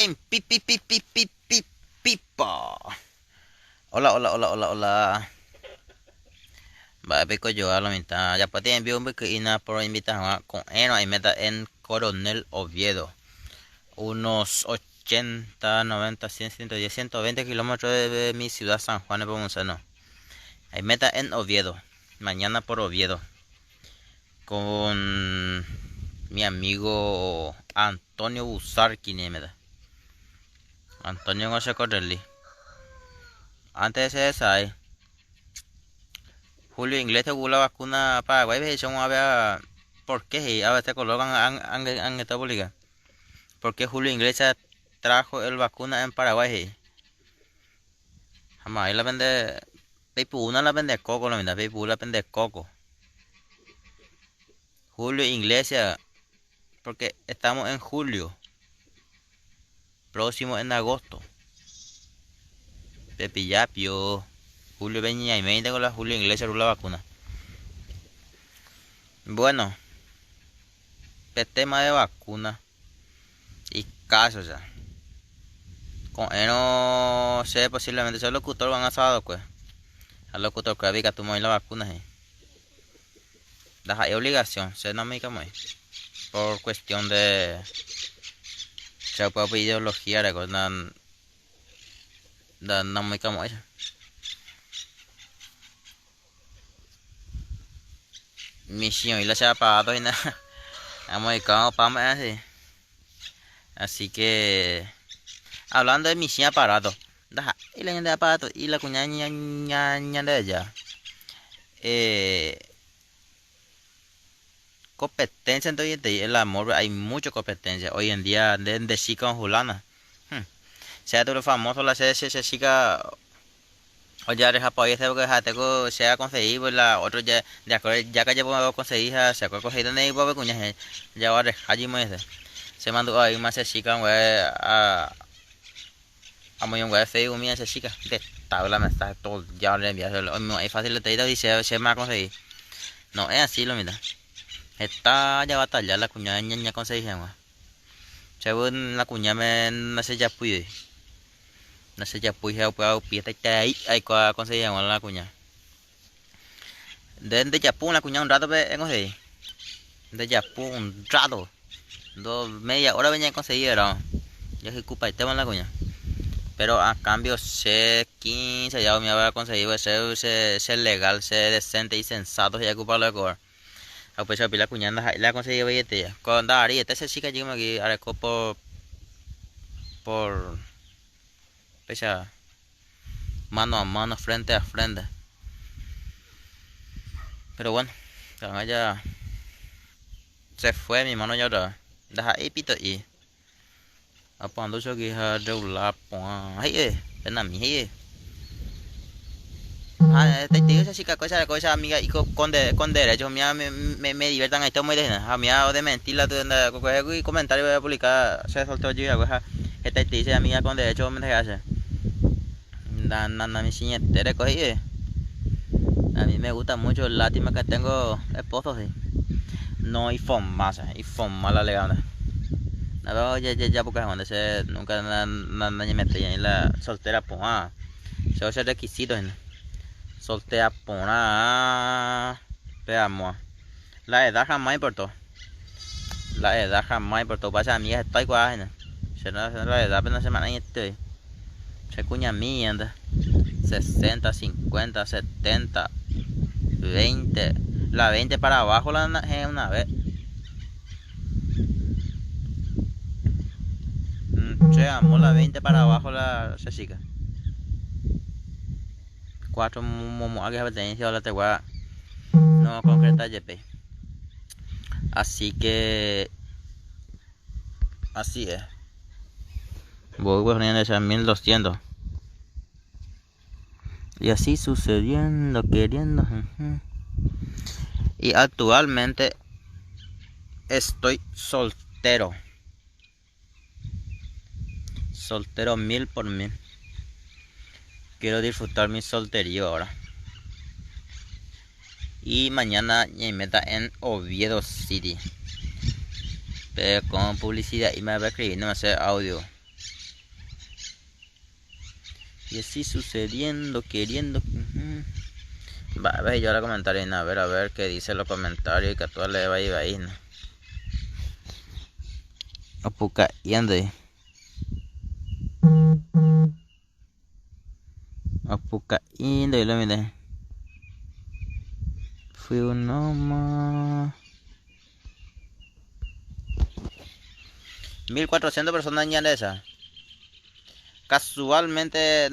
game. Pipa. Hola, hola, hola, hola, hola. Va, pico yo a la mitad. Ya pues te envío un pequeño por invitación con Eno y meta en Coronel Oviedo. Unos 80, 90, 100, 110, 120 kilómetros de mi ciudad San Juan de Pomuceno. Ahí meta en Oviedo. Mañana por Oviedo. Con mi amigo Antonio Busarqui, meta. Antonio José Correlli. Antes de esa, Julio Inglés tuvo la vacuna Paraguay, ve, son a ver por qué a veces colocan en esta pública. ¿Por qué Julio Inglés trajo el vacuna en Paraguay? Jamás, ahí la vende, Peipu una la vende coco, la verdad, Peipu la vende coco. Julio Iglesias, porque estamos en julio, próximo en agosto. Pepillapio, Julio Beña y 20 con la Julio Iglesias la vacuna. Bueno, el tema de vacuna y casos ya. Con no sé, posiblemente sea locutor van a sábado, pues. Al locutor que había que tomar la vacuna, hay obligación, se no me camoy. Por cuestión de. Se puede ideología, recuerdan. No me camoy. Misión y la se ha pagado y nada. Hemos dedicado para más así. Así que. Hablando de misión aparato. Y la gente de aparato y la cuña ña de ella. Competencia entonces el amor, hay mucha competencia hoy en día de chica con Julana. Sea todo lo famoso la se chica o ya deja para este porque ya tengo se ha conseguido la otro ya de acuerdo ya que llevo a conseguir se ha conseguido de iba cuña ya ahora allí me dice se mandó ahí más se chica a muy un güey feo mía se chica de tabla me está todo ya le envías es fácil te dice se me ha conseguido no es así lo mira. Está ya batalla la cuñada ña con seis gemas. Según la cuñada me no sé ya pude. No sé ya pude puedo pieta ahí hay con seis gemas la cuñada. Desde Japón la cuñada un rato en conseguir. De Japón un rato. Media hora venía a conseguir era. Yo soy culpa y tema la cuñada. Pero a cambio sé 15 ya me había conseguido ser legal, ser decente y sensato y ocuparlo de cobrar. Pues la cuñada la conseguí billete con Dari esta chica llegó aquí a por pesa mano a mano frente a frente pero bueno cuando ella se fue mi mano ya ahora deja ahí pito y apando cho que ha regular ahí es na mi te digo esa chica cosa amiga y con derecho me diviertan ahí todo muy de a mí de mentir la y comentario voy a publicar se soltó yo cosa esta dice amiga con derecho me hace mi siñetera cogí a mí me gusta mucho lástima que tengo esposos sí no y forma la legal no ya porque cuando se nunca nadie me metí en la soltera pues se hace requisitos soltera pues veamos la edad jamás importó pasa a mí estoy igual se no la edad apenas semana y estoy se cuña mía anda 60, 50, 70, 20. La 20 para abajo la una vez. Llegamos la 20 para abajo la chica. 4 momo que pertenencia a la tegua no concreta YP. Así que así es. Voy poniendo esa 1200. Y así sucediendo, queriendo. Y actualmente estoy soltero. Soltero 1000%. Quiero disfrutar mi solterío ahora. Y mañana mi meta en Oviedo City. Pero con publicidad y me va a escribir, no me hace audio. Y así sucediendo, queriendo. Va a ver yo ahora comentarios, a ver qué dice los comentarios que a todas le va a ir, ¿no? Apuca yendo ahí. Apuca yendo y lo mire. Fui uno más. 1400 personas ya de esa. Casualmente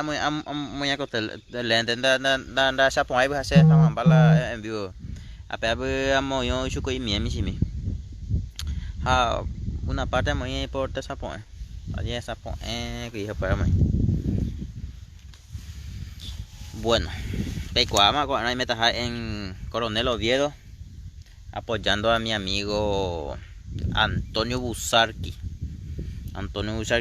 muy acotel le entiendo ya pon ahí pues hacer estamos bala en vivo apenas amo yo chuco y mi simi ha una parte muy importante esa pon allí esa pon que dije para mí bueno pecuama con ahí metas en Coronel Oviedo apoyando a mi amigo Antonio Busarqui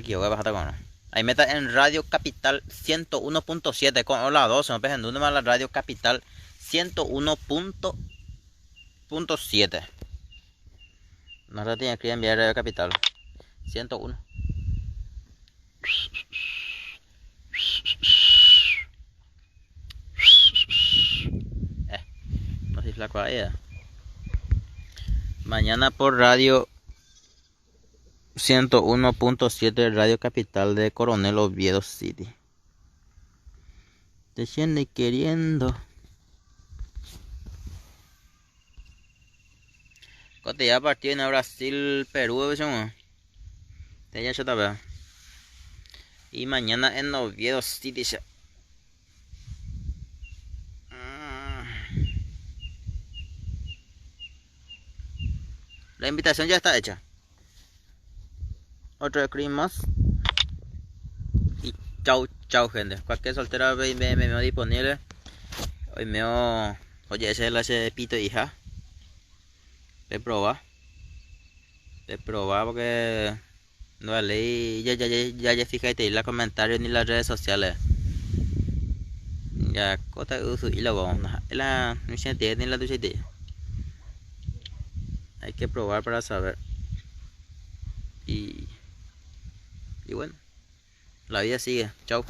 yo voy a bajar con ahí meta en Radio Capital 101.7 con la 12, no pejen dónde más la Radio Capital 101.7. No tiene que enviar Radio Capital 101. No sé si flaco ahí. Mañana por Radio 101.7 Radio Capital de Coronel Oviedo City. Te siente queriendo. Cote ya partió en Brasil, Perú, te ya chata. Y mañana en Oviedo City. La invitación ya está hecha. Otro screen más. Y chau gente. Cualquier soltera me disponible. Hoy oye, ese es el de pito hija. De probar porque no leí ya fíjate en los comentarios ni las redes sociales. Ya cosa uso y luego la no se tiene ni la tuya. Hay que probar para saber. Y bueno, la vida sigue. Chau.